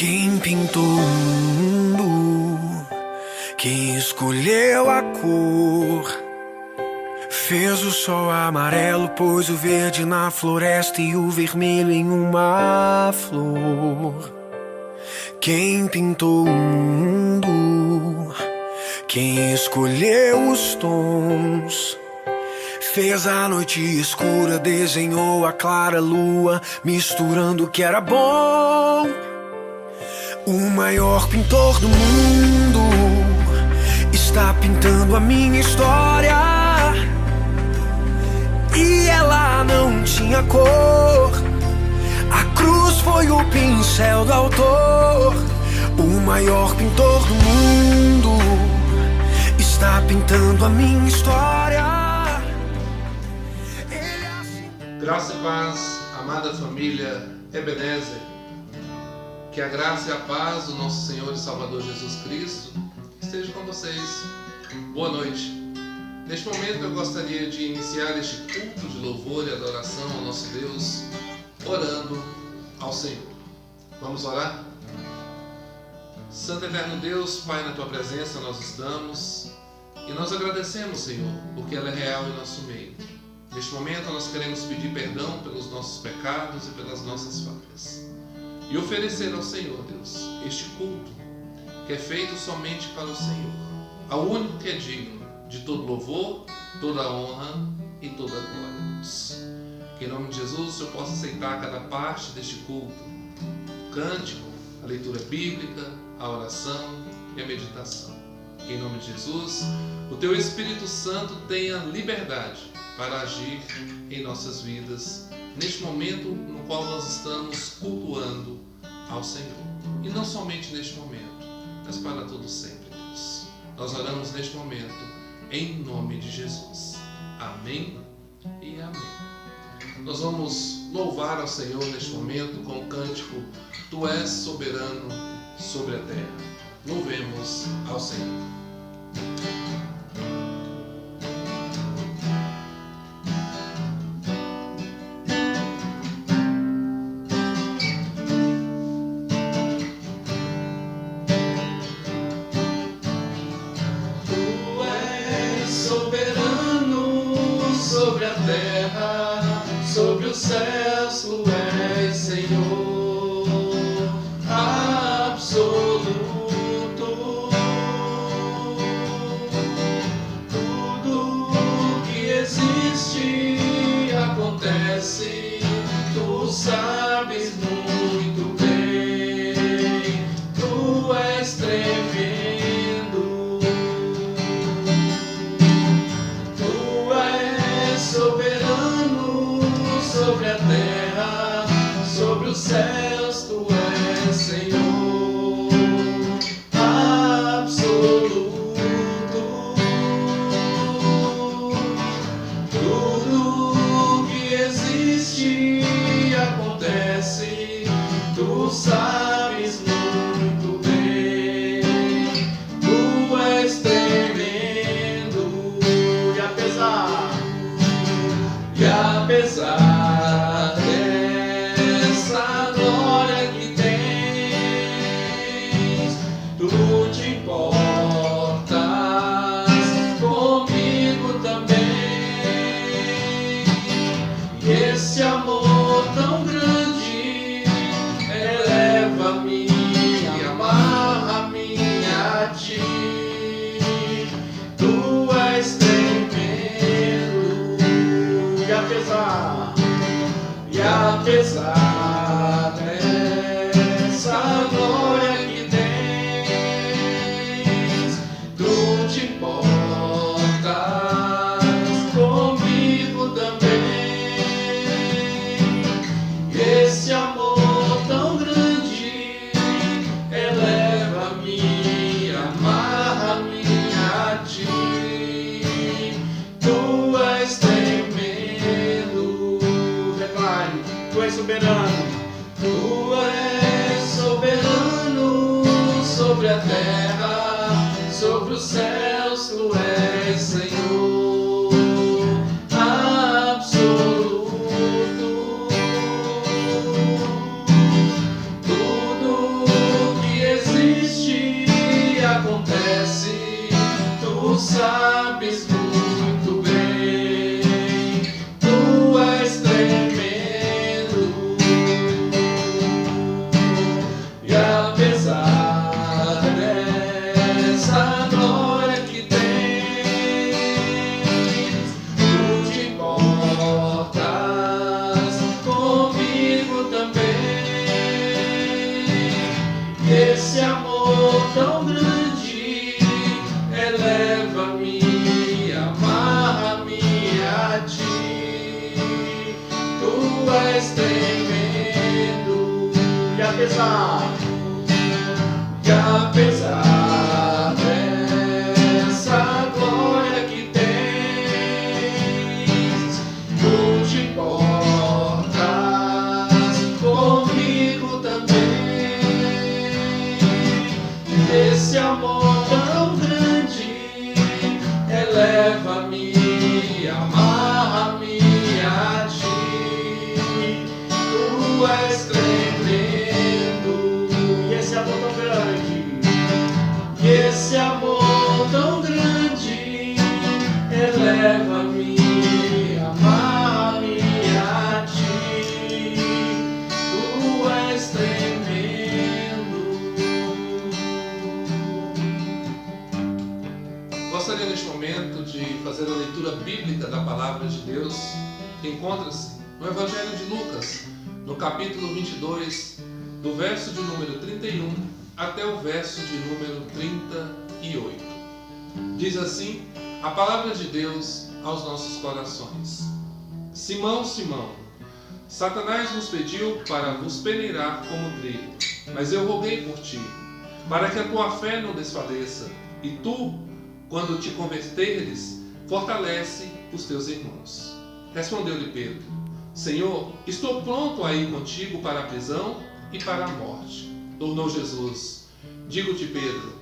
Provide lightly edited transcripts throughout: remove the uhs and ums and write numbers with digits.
Quem pintou o mundo, quem escolheu a cor, fez o sol amarelo, pôs o verde na floresta e o vermelho em uma flor. Quem pintou o mundo, quem escolheu os tons, fez a noite escura, desenhou a clara lua, misturando o que era bom. O maior pintor do mundo está pintando a minha história, e ela não tinha cor. A cruz foi o pincel do autor. O maior pintor do mundo está pintando a minha história. Graça e paz, amada família Ebenezer. Que a graça e a paz do nosso Senhor e Salvador Jesus Cristo esteja com vocês. Boa noite. Neste momento eu gostaria de iniciar este culto de louvor e adoração ao nosso Deus, orando ao Senhor. Vamos orar? Santo Eterno Deus, Pai, na Tua presença nós estamos e nós agradecemos, Senhor, porque ela é real em nosso meio. Neste momento nós queremos pedir perdão pelos nossos pecados e pelas nossas falhas e oferecer ao Senhor, Deus, este culto que é feito somente para o Senhor, ao único que é digno de todo louvor, toda honra e toda glória, Deus. Que em nome de Jesus o Senhor possa aceitar cada parte deste culto, o cântico, a leitura bíblica, a oração e a meditação. Que em nome de Jesus o Teu Espírito Santo tenha liberdade para agir em nossas vidas, neste momento no qual nós estamos cultuando ao Senhor. E não somente neste momento, mas para todo sempre, Deus. Nós oramos neste momento, em nome de Jesus. Amém e amém. Nós vamos louvar ao Senhor neste momento com o cântico Tu és soberano sobre a terra. Louvemos ao Senhor. Sobre a terra, sobre os céus, Tu és Senhor absoluto. Tudo que existe acontece, Tu sabes muito bem. Tu és tremendo. Soberano sobre a terra, sobre os céus, Tu és Senhor absoluto. Tudo que existe acontece, Tu sabes muito bem. Tu és tremendo. E apesar dessa glória que tens, Tu te importas comigo também. E esse amor tão grande eleva-me e amarra-me a Ti. Tu és e apesar dessa glória que tens, Tu te importas comigo também. Esse amor tão grande eleva-me, amarra-me a Ti. Tu és tremendo. Tu és soberano és tremendo. E apesar dessa glória que tens, tu te importas comigo também. Esse amor tão grande eleva-me, amarra-me a ti. Tu és tremendo. E esse amor tão grande, eleva-me, amarra-me a ti. Tu és tremendo. Gostaria neste momento de fazer a leitura bíblica da Palavra de Deus, que encontra-se no Evangelho de Lucas, no capítulo 22, do verso de número 31 até o verso de número 38. Diz assim a Palavra de Deus aos nossos corações. Simão, Simão, Satanás nos pediu para vos peneirar como trigo, mas eu roguei por ti, para que a tua fé não desfaleça, e tu, quando te converteres, fortalece os teus irmãos. Respondeu-lhe Pedro: Senhor, estou pronto a ir contigo para a prisão e para a morte. Tornou Jesus: Digo-te, Pedro,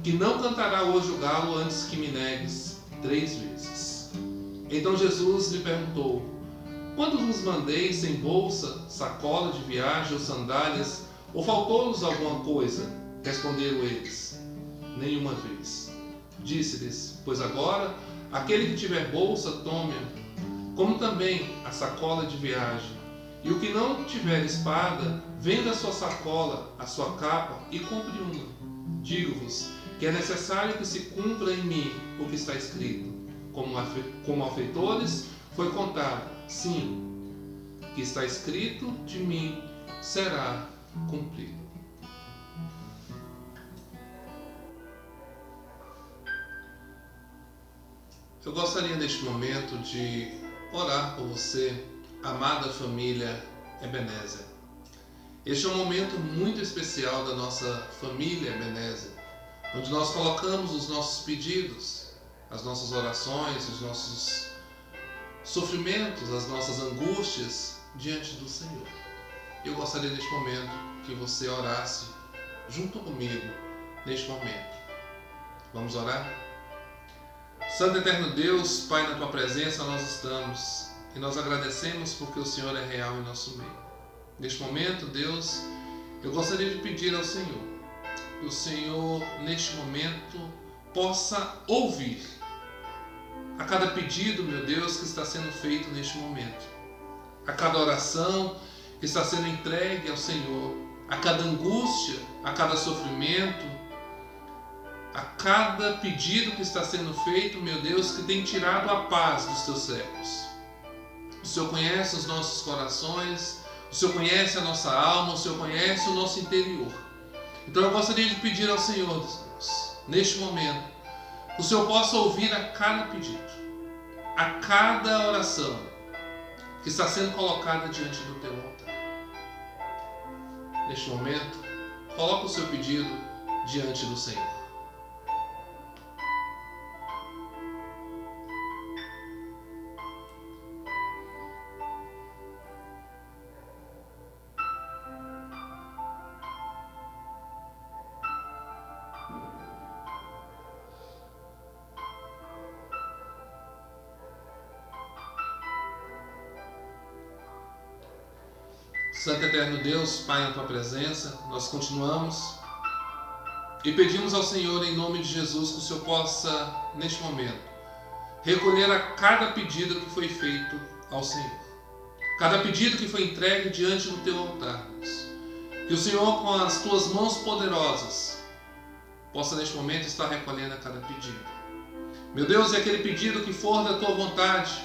que não cantará hoje o galo antes que me negues 3 vezes. Então Jesus lhe perguntou: Quando vos mandei sem bolsa, sacola de viagem ou sandálias, ou faltou-vos alguma coisa? Responderam eles: Nenhuma vez. Disse-lhes: Pois agora, aquele que tiver bolsa, tome-a, como também a sacola de viagem. E o que não tiver espada, venda a sua sacola, a sua capa e compre uma. Digo-vos que é necessário que se cumpra em mim o que está escrito. Como malfeitores foi contado, sim, que está escrito de mim será cumprido. Eu gostaria neste momento de orar por você, amada família Ebenezer. Este é um momento muito especial da nossa família Ebenezer, onde nós colocamos os nossos pedidos, as nossas orações, os nossos sofrimentos, as nossas angústias diante do Senhor. Eu gostaria neste momento que você orasse junto comigo neste momento. Vamos orar? Santo Eterno Deus, Pai, na Tua presença nós estamos e nós agradecemos porque o Senhor é real em nosso meio. Neste momento, Deus, eu gostaria de pedir ao Senhor que o Senhor, neste momento, possa ouvir a cada pedido, meu Deus, que está sendo feito neste momento, a cada oração que está sendo entregue ao Senhor, a cada angústia, a cada sofrimento, a cada pedido que está sendo feito, meu Deus, que tem tirado a paz dos Teus servos. O Senhor conhece os nossos corações, o Senhor conhece a nossa alma, o Senhor conhece o nosso interior. Então eu gostaria de pedir ao Senhor, Deus, neste momento, que o Senhor possa ouvir a cada pedido, a cada oração que está sendo colocada diante do Teu altar. Neste momento, coloque o seu pedido diante do Senhor. Santo Eterno Deus, Pai, na Tua presença, nós continuamos e pedimos ao Senhor, em nome de Jesus, que o Senhor possa, neste momento, recolher a cada pedido que foi feito ao Senhor, cada pedido que foi entregue diante do Teu altar, Deus. Que o Senhor, com as Tuas mãos poderosas, possa, neste momento, estar recolhendo a cada pedido. Meu Deus, é aquele pedido que for da Tua vontade,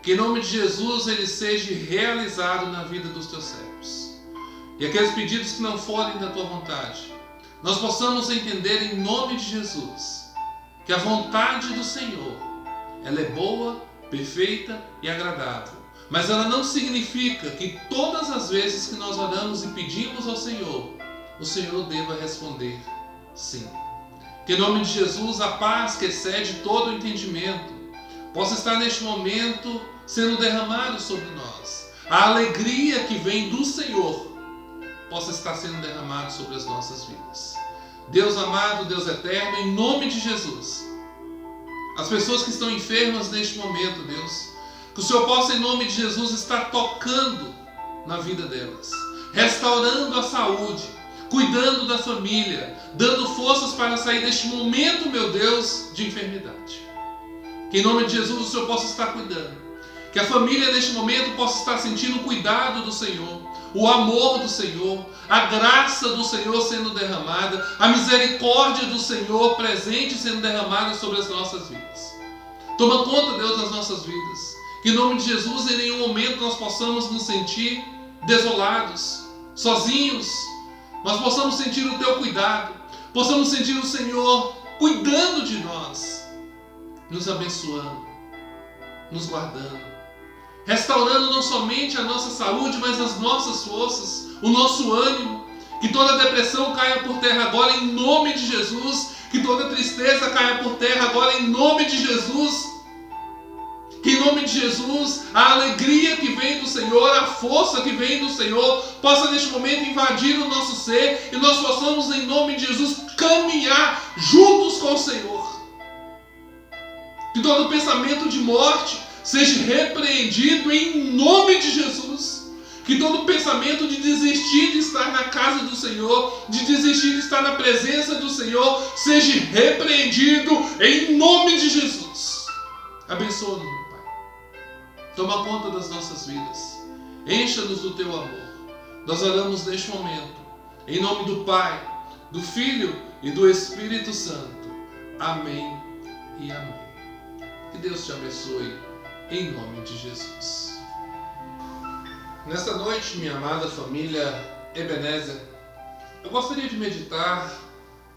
que em nome de Jesus ele seja realizado na vida dos Teus servos. E aqueles pedidos que não forem da Tua vontade, nós possamos entender em nome de Jesus que a vontade do Senhor, ela é boa, perfeita e agradável. Mas ela não significa que todas as vezes que nós oramos e pedimos ao Senhor, o Senhor deva responder sim. Que em nome de Jesus a paz que excede todo o entendimento possa estar neste momento sendo derramado sobre nós. A alegria que vem do Senhor possa estar sendo derramado sobre as nossas vidas. Deus amado, Deus eterno, em nome de Jesus, as pessoas que estão enfermas neste momento, Deus, que o Senhor possa, em nome de Jesus, estar tocando na vida delas, restaurando a saúde, cuidando da família, dando forças para sair deste momento, meu Deus, de enfermidade. Que em nome de Jesus o Senhor possa estar cuidando. Que a família neste momento possa estar sentindo o cuidado do Senhor, o amor do Senhor, a graça do Senhor sendo derramada, a misericórdia do Senhor presente sendo derramada sobre as nossas vidas. Toma conta, Deus, das nossas vidas. Que em nome de Jesus em nenhum momento nós possamos nos sentir desolados, sozinhos, mas possamos sentir o Teu cuidado, possamos sentir o Senhor cuidando de nós, nos abençoando, nos guardando, restaurando não somente a nossa saúde, mas as nossas forças, o nosso ânimo. Que toda depressão caia por terra agora em nome de Jesus, que toda tristeza caia por terra agora em nome de Jesus. Que em nome de Jesus, a alegria que vem do Senhor, a força que vem do Senhor, possa neste momento invadir o nosso ser e nós possamos, em nome de Jesus, caminhar juntos com o Senhor. Que todo pensamento de morte seja repreendido em nome de Jesus. Que todo pensamento de desistir de estar na casa do Senhor, de desistir de estar na presença do Senhor, seja repreendido em nome de Jesus. Abençoa-nos, meu Pai. Toma conta das nossas vidas. Encha-nos do Teu amor. Nós oramos neste momento, em nome do Pai, do Filho e do Espírito Santo. Amém e amém. Que Deus te abençoe, em nome de Jesus. Nesta noite, minha amada família Ebenezer, eu gostaria de meditar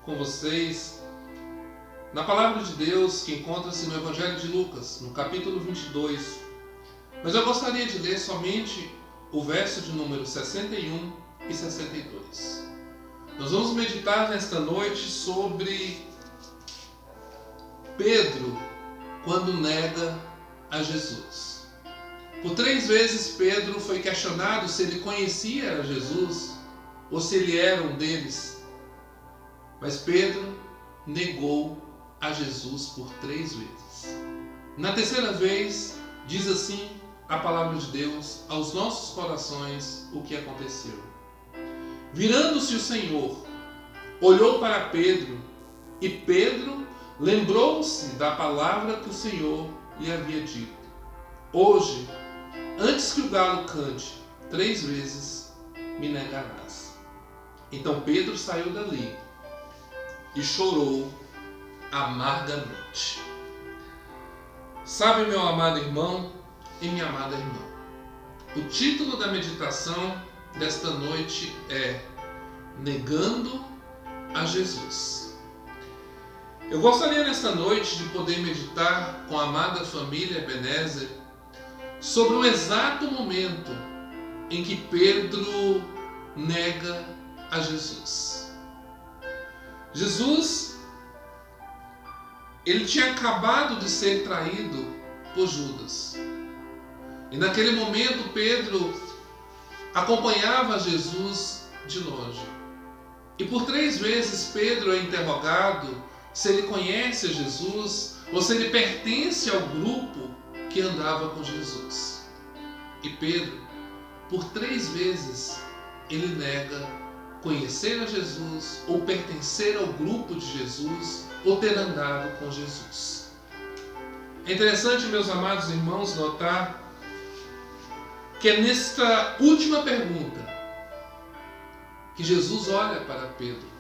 com vocês na palavra de Deus que encontra-se no Evangelho de Lucas, no capítulo 22. Mas eu gostaria de ler somente o verso de número 61 e 62. Nós vamos meditar nesta noite sobre Pedro quando nega a Jesus. Por 3 vezes Pedro foi questionado se ele conhecia a Jesus ou se ele era um deles. Mas Pedro negou a Jesus por 3 vezes. Na terceira vez, diz assim a palavra de Deus aos nossos corações o que aconteceu. Virando-se o Senhor, olhou para Pedro, e Pedro lembrou-se da palavra que o Senhor lhe havia dito: hoje, antes que o galo cante 3 vezes, me negarás. Então Pedro saiu dali e chorou amargamente. Sabe, meu amado irmão e minha amada irmã, o título da meditação desta noite é Negando a Jesus. Eu gostaria nesta noite de poder meditar com a amada família Ebenezer sobre o exato momento em que Pedro nega a Jesus. Jesus, ele tinha acabado de ser traído por Judas. E naquele momento Pedro acompanhava Jesus de longe. E por 3 vezes Pedro é interrogado se ele conhece a Jesus ou se ele pertence ao grupo que andava com Jesus. E Pedro, por 3 vezes, ele nega conhecer a Jesus ou pertencer ao grupo de Jesus ou ter andado com Jesus. É interessante, meus amados irmãos, notar que é nesta última pergunta que Jesus olha para Pedro.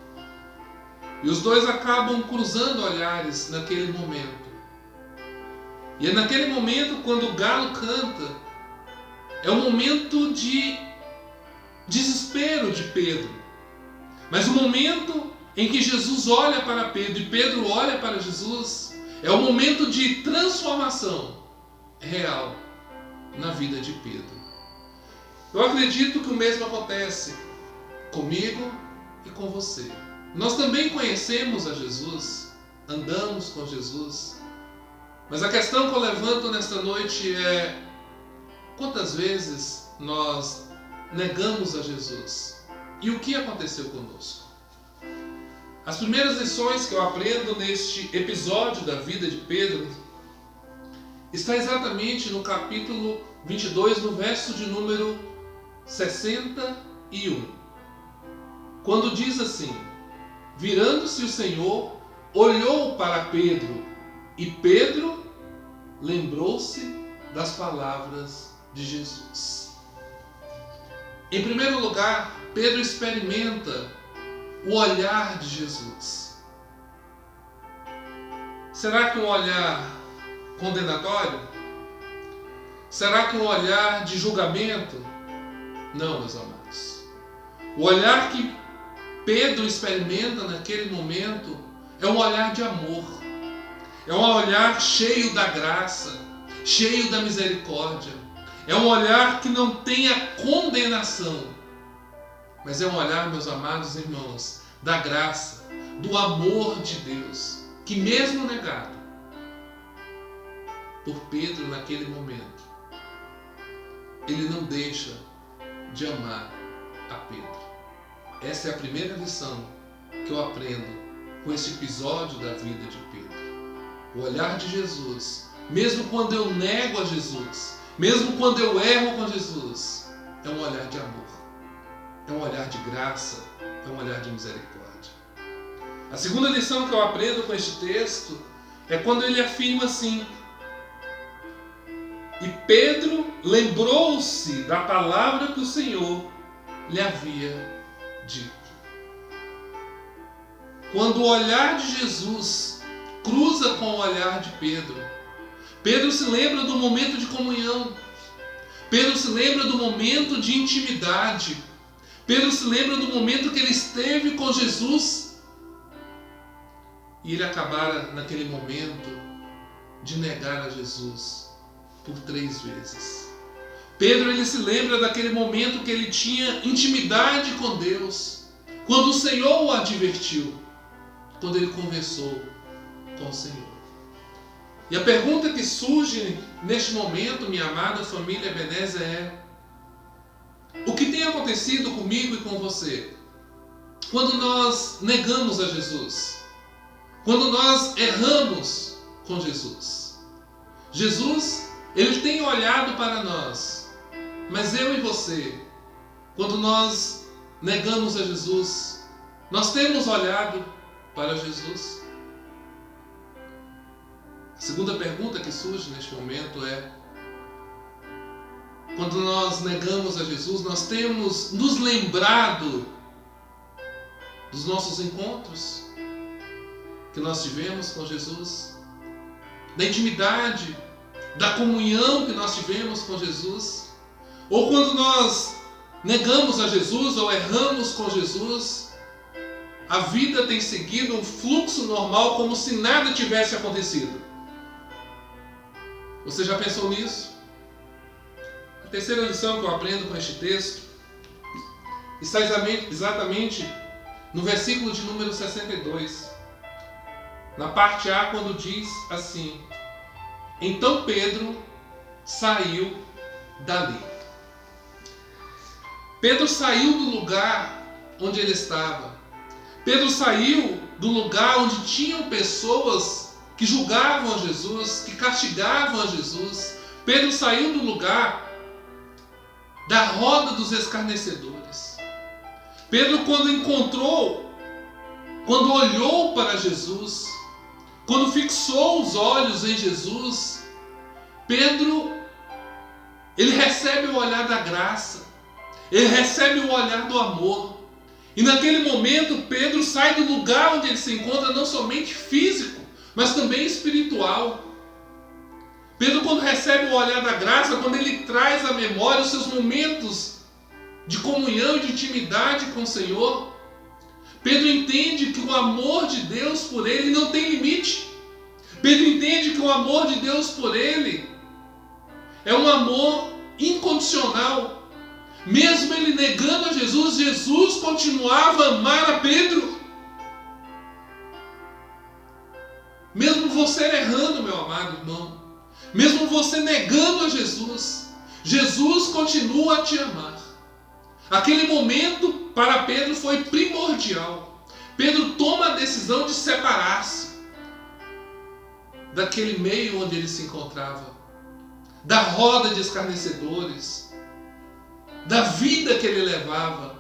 E os dois acabam cruzando olhares naquele momento. E é naquele momento, quando o galo canta, é um momento de desespero de Pedro. Mas o momento em que Jesus olha para Pedro e Pedro olha para Jesus, é um momento de transformação real. na vida de Pedro. Eu acredito que o mesmo acontece comigo e com você. Nós também conhecemos a Jesus, andamos com Jesus, mas a questão que eu levanto nesta noite é: quantas vezes nós negamos a Jesus? E o que aconteceu conosco? As primeiras lições que eu aprendo neste episódio da vida de Pedro está exatamente no capítulo 22, no verso de número 61, quando diz assim: virando-se o Senhor, olhou para Pedro, e Pedro lembrou-se das palavras de Jesus. Em primeiro lugar, Pedro experimenta o olhar de Jesus. Será que um olhar condenatório? Será que um olhar de julgamento? Não, meus amados. O olhar que Pedro experimenta naquele momento é um olhar de amor. É um olhar cheio da graça, cheio da misericórdia. É um olhar que não tem a condenação, mas é um olhar, meus amados irmãos, da graça, do amor de Deus, que mesmo negado por Pedro naquele momento, ele não deixa de amar a Pedro. Essa é a primeira lição que eu aprendo com esse episódio da vida de Pedro. O olhar de Jesus, mesmo quando eu nego a Jesus, mesmo quando eu erro com Jesus, é um olhar de amor, é um olhar de graça, é um olhar de misericórdia. A segunda lição que eu aprendo com este texto é quando ele afirma assim: e Pedro lembrou-se da palavra que o Senhor lhe havia dito. Quando o olhar de Jesus cruza com o olhar de Pedro, Pedro se lembra do momento de comunhão, Pedro se lembra do momento de intimidade, Pedro se lembra do momento que ele esteve com Jesus, e ele acabara naquele momento de negar a Jesus por 3 vezes. Pedro, ele se lembra daquele momento que ele tinha intimidade com Deus, quando o Senhor o advertiu, quando ele conversou com o Senhor. E a pergunta que surge neste momento, minha amada família Ebenezer, é: o que tem acontecido comigo e com você quando nós negamos a Jesus? Quando nós erramos com Jesus? Jesus, ele tem olhado para nós, mas eu e você, quando nós negamos a Jesus, nós temos olhado para Jesus? A segunda pergunta que surge neste momento é: quando nós negamos a Jesus, nós temos nos lembrado dos nossos encontros que nós tivemos com Jesus, da intimidade, da comunhão que nós tivemos com Jesus? Ou quando nós negamos a Jesus ou erramos com Jesus, a vida tem seguido um fluxo normal, como se nada tivesse acontecido? Você já pensou nisso? A terceira lição que eu aprendo com este texto está exatamente no versículo de número 62. Na parte A, quando diz assim: então Pedro saiu dali. Pedro saiu do lugar onde ele estava. Pedro saiu do lugar onde tinham pessoas que julgavam a Jesus, que castigavam a Jesus. Pedro saiu do lugar da roda dos escarnecedores. Pedro, quando olhou para Jesus, quando fixou os olhos em Jesus, Pedro, ele recebe o olhar da graça, ele recebe o olhar do amor. E naquele momento, Pedro sai do lugar onde ele se encontra, não somente físico, mas também espiritual. Pedro, quando recebe o olhar da graça, quando ele traz à memória os seus momentos de comunhão e de intimidade com o Senhor, Pedro entende que o amor de Deus por ele não tem limite. Pedro entende que o amor de Deus por ele é um amor incondicional. Mesmo ele negando a Jesus, Jesus continuava a amar a Pedro. Mesmo você errando, meu amado irmão, mesmo você negando a Jesus, Jesus continua a te amar. Aquele momento para Pedro foi primordial. Pedro toma a decisão de separar-se daquele meio onde ele se encontrava, da roda de escarnecedores, da vida que ele levava.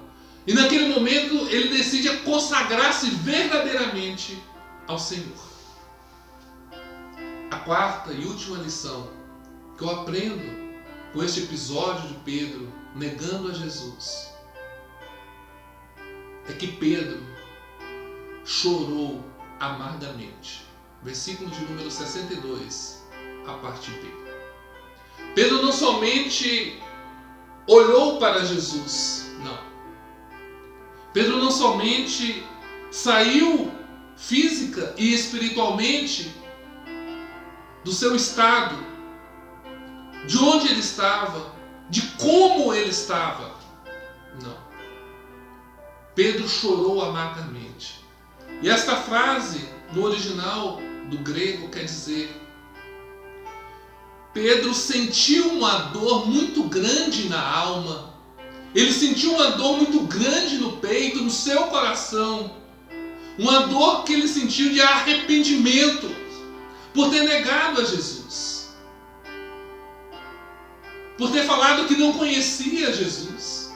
E naquele momento ele decide consagrar-se verdadeiramente ao Senhor. A quarta e última lição que eu aprendo com este episódio de Pedro negando a Jesus é que Pedro chorou amargamente. Versículo de número 62, a parte B. Pedro não somente olhou para Jesus, não. Pedro não somente saiu física e espiritualmente do seu estado, de onde ele estava, de como ele estava. Não. Pedro chorou amargamente. E esta frase, no original do grego, quer dizer: Pedro sentiu uma dor muito grande na alma. Ele sentiu uma dor muito grande no peito, no seu coração. Uma dor que ele sentiu de arrependimento por ter negado a Jesus, por ter falado que não conhecia Jesus,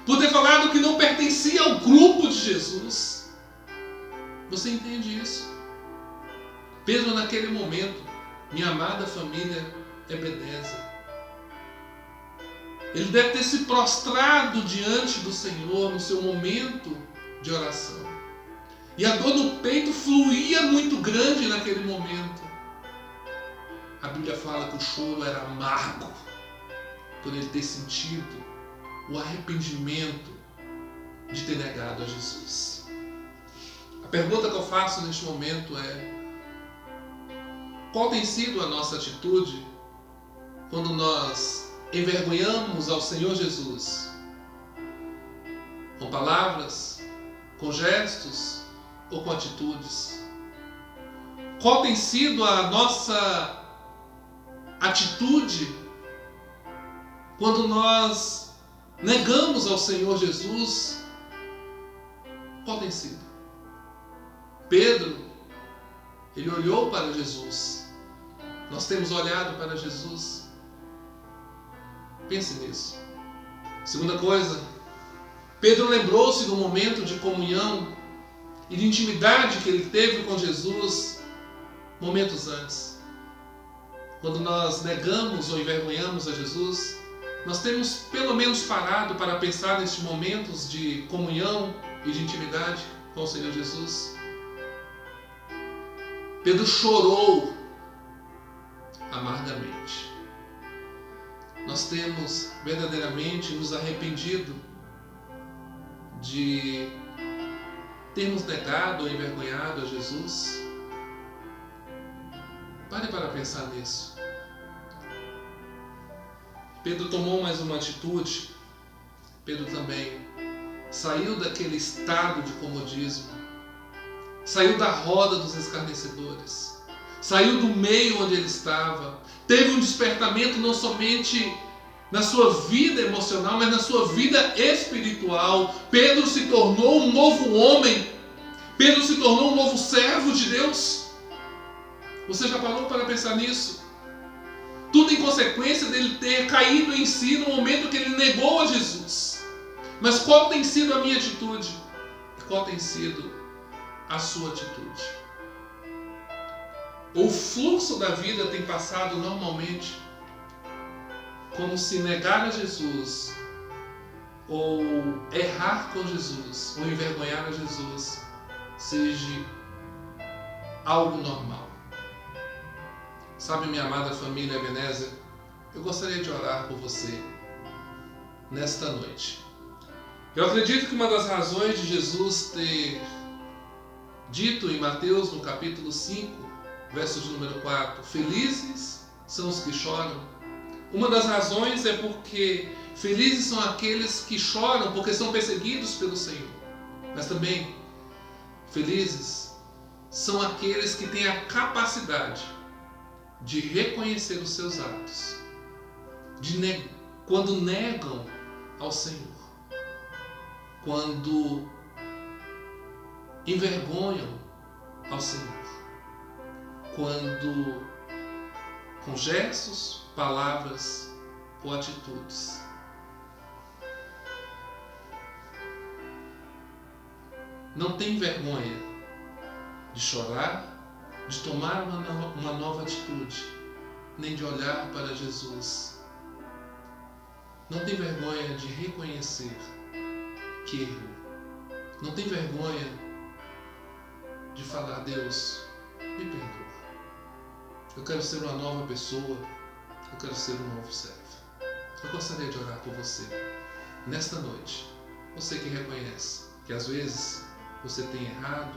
por ter falado que não pertencia ao grupo de Jesus. Você entende isso? Pedro, naquele momento, minha amada família Ebenezer, ele deve ter se prostrado diante do Senhor no seu momento de oração. E a dor no peito fluía muito grande naquele momento. A Bíblia fala que o choro era amargo, por ele ter sentido o arrependimento de ter negado a Jesus. A pergunta que eu faço neste momento é: qual tem sido a nossa atitude quando nós envergonhamos ao Senhor Jesus? Com palavras, com gestos ou com atitudes? Qual tem sido a nossa atitude quando nós negamos ao Senhor Jesus? Qual tem sido? Pedro, ele olhou para Jesus. Nós temos olhado para Jesus. Pense nisso. Segunda coisa, Pedro lembrou-se do momento de comunhão e de intimidade que ele teve com Jesus momentos antes. Quando nós negamos ou envergonhamos a Jesus, nós temos pelo menos parado para pensar nestes momentos de comunhão e de intimidade com o Senhor Jesus. Pedro chorou amargamente. Nós temos verdadeiramente nos arrependido de termos negado ou envergonhado a Jesus? Pare para pensar nisso. Pedro tomou mais uma atitude. Pedro também saiu daquele estado de comodismo, saiu da roda dos escarnecedores, saiu do meio onde ele estava, teve um despertamento não somente na sua vida emocional, mas na sua vida espiritual. Pedro se tornou um novo homem. Pedro se tornou um novo servo de Deus. Você já parou para pensar nisso? Tudo em consequência dele ter caído em si no momento que ele negou a Jesus. Mas qual tem sido a minha atitude? Qual tem sido a sua atitude? O fluxo da vida tem passado normalmente como se negar a Jesus, ou errar com Jesus, ou envergonhar a Jesus, seja algo normal. Sabe, minha amada família Ebenezer, eu gostaria de orar por você nesta noite. Eu acredito que uma das razões de Jesus ter dito em Mateus, no capítulo 5, verso de número 4, felizes são os que choram, Uma das razões é porque felizes são aqueles que choram porque são perseguidos pelo Senhor. Mas também, felizes são aqueles que têm a capacidade de reconhecer os seus atos, quando negam ao Senhor, quando envergonham ao Senhor, quando com gestos, palavras ou atitudes não tem vergonha de chorar, de tomar uma nova atitude, nem de olhar para Jesus. Não tem vergonha de reconhecer que errou. Não tem vergonha de falar: Deus, me perdoa. Eu quero ser uma nova pessoa. Eu quero ser um novo servo. Eu gostaria de orar por você nesta noite. Você que reconhece que às vezes você tem errado,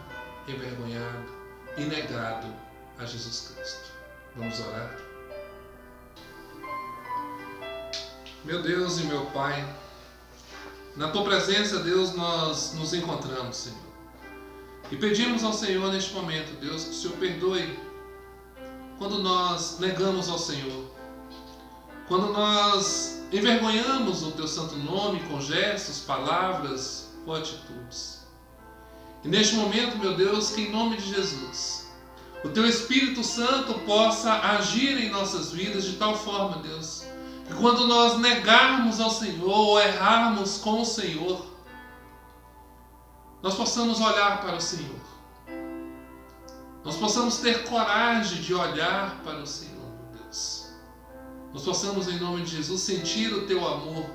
envergonhado e negado a Jesus Cristo. Vamos orar? Meu Deus e meu Pai, na Tua presença, Deus, nós nos encontramos, Senhor. E pedimos ao Senhor neste momento, Deus, que o Senhor perdoe quando nós negamos ao Senhor, quando nós envergonhamos o Teu santo nome com gestos, palavras ou atitudes. E neste momento, meu Deus, que em nome de Jesus, o Teu Espírito Santo possa agir em nossas vidas de tal forma, Deus, que quando nós negarmos ao Senhor ou errarmos com o Senhor, nós possamos olhar para o Senhor. Nós possamos ter coragem de olhar para o Senhor, meu Deus. Nós possamos, em nome de Jesus, sentir o Teu amor,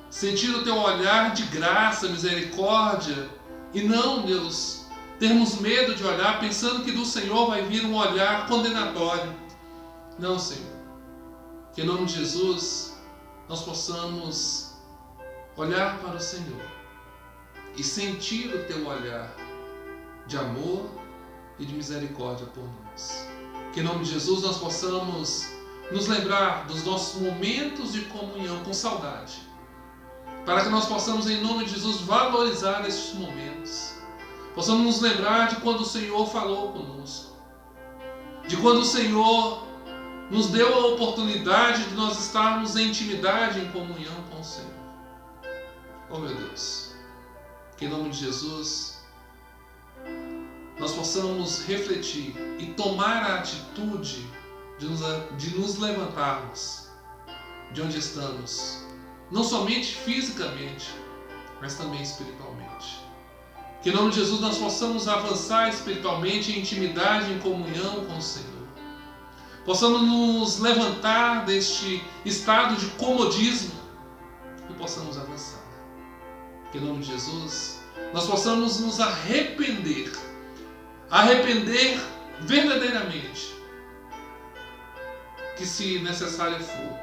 sentir o Teu olhar de graça, misericórdia, e não, Deus, termos medo de olhar pensando que do Senhor vai vir um olhar condenatório. Não, Senhor. Que em nome de Jesus nós possamos olhar para o Senhor e sentir o Teu olhar de amor e de misericórdia por nós. Que em nome de Jesus nós possamos nos lembrar dos nossos momentos de comunhão com saudade, para que nós possamos, em nome de Jesus, valorizar estes momentos. Possamos nos lembrar de quando o Senhor falou conosco, de quando o Senhor nos deu a oportunidade de nós estarmos em intimidade, em comunhão com o Senhor. Oh, meu Deus, que em nome de Jesus nós possamos refletir e tomar a atitude de nos levantarmos de onde estamos, não somente fisicamente, mas também espiritualmente. Que em nome de Jesus nós possamos avançar espiritualmente em intimidade, em comunhão com o Senhor. Possamos nos levantar deste estado de comodismo e possamos avançar. Que em nome de Jesus nós possamos nos arrepender verdadeiramente, que se necessário for,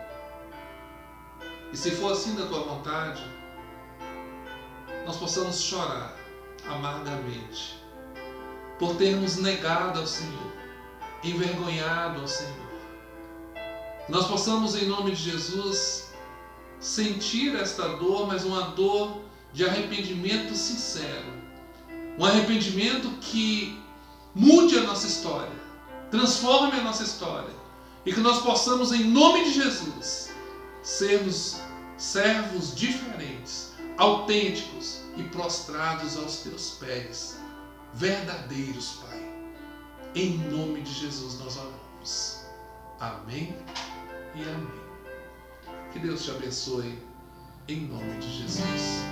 e se for assim da Tua vontade, nós possamos chorar amargamente por termos negado ao Senhor, envergonhado ao Senhor. Nós possamos, em nome de Jesus, sentir esta dor, mas uma dor de arrependimento sincero, um arrependimento que mude a nossa história, transforme a nossa história, e que nós possamos, em nome de Jesus, sermos servos diferentes, autênticos e prostrados aos Teus pés, verdadeiros, Pai. Em nome de Jesus nós oramos. Amém e amém. Que Deus te abençoe, em nome de Jesus.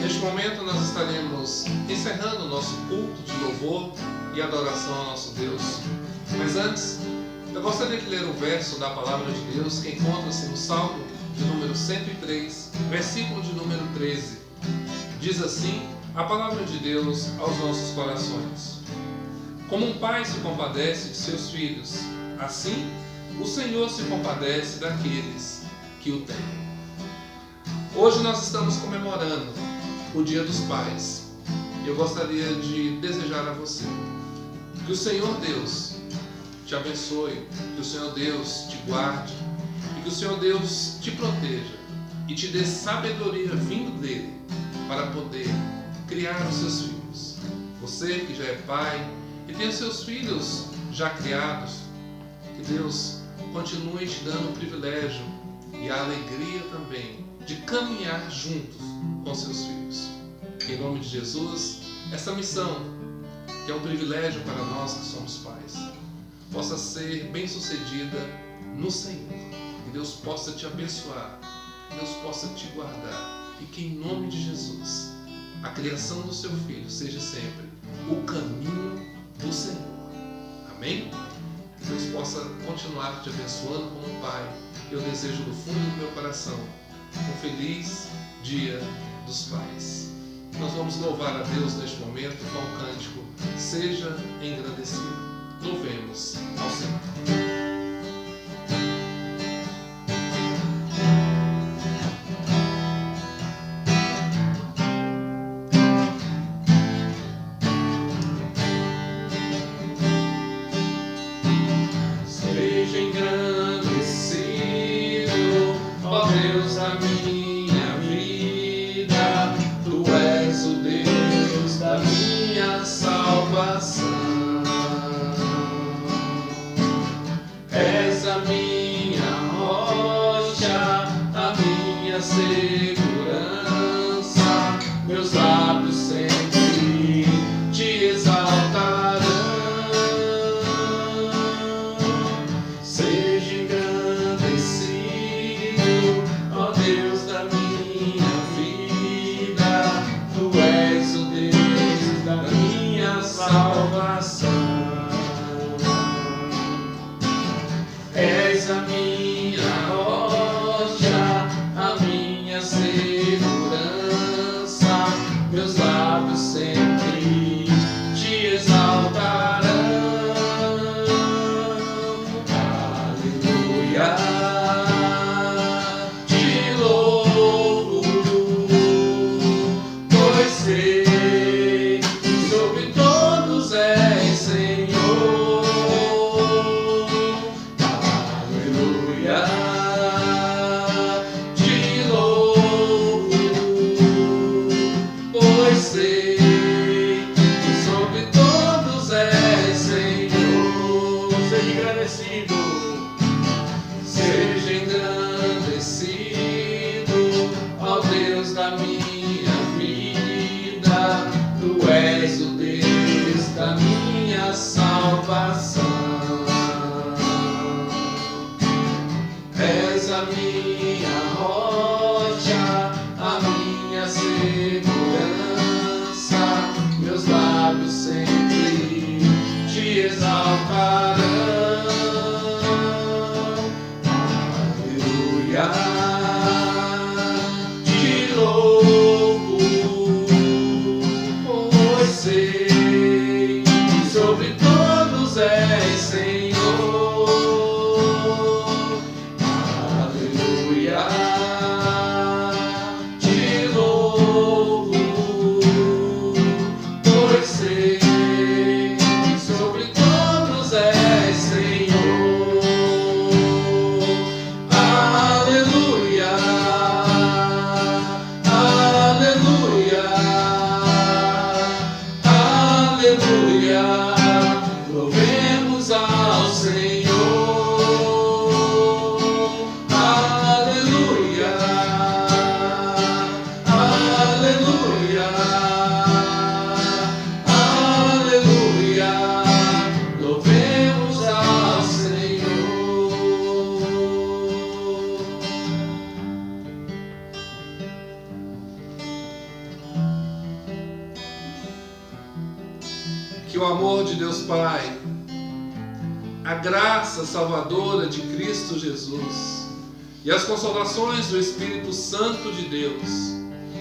Neste momento nós estaremos encerrando o nosso culto de louvor e adoração ao nosso Deus. Mas antes, eu gostaria de ler um verso da Palavra de Deus que encontra-se no Salmo de número 103, versículo de número 13. Diz assim a Palavra de Deus aos nossos corações: Como um pai se compadece de seus filhos, assim o Senhor se compadece daqueles que o têm. Hoje nós estamos comemorando o Dia dos Pais. eu gostaria de desejar a você que o Senhor Deus te abençoe, que o Senhor Deus te guarde e que o Senhor Deus te proteja e te dê sabedoria vindo dele para poder criar os seus filhos. Você que já é pai e tem os seus filhos já criados, que Deus continue te dando o privilégio e a alegria também de caminhar juntos com seus filhos. Em nome de Jesus, essa missão, que é um privilégio para nós que somos pais, possa ser bem sucedida no Senhor. Que Deus possa te abençoar, que Deus possa te guardar e que em nome de Jesus a criação do seu filho seja sempre o caminho do Senhor. Amém? Que Deus possa continuar te abençoando como pai. Eu desejo do fundo do meu coração um feliz Dia dos Pais. Nós vamos louvar a Deus neste momento com o cântico Seja Engrandecido. Louvemos ao Senhor. Que o amor de Deus Pai, a graça salvadora de Cristo Jesus e as consolações do Espírito Santo de Deus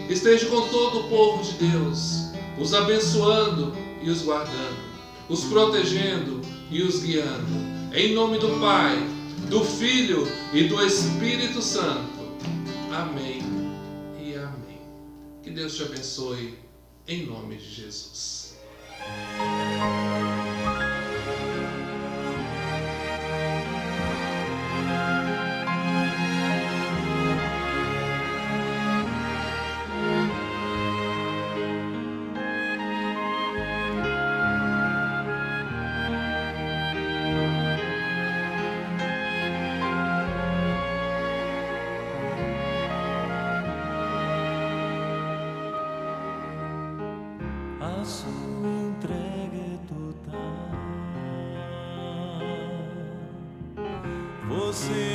esteja com todo o povo de Deus, os abençoando e os guardando, os protegendo e os guiando. Em nome do Pai, do Filho e do Espírito Santo. Amém e amém. Que Deus te abençoe em nome de Jesus. A sua entrega é total. Você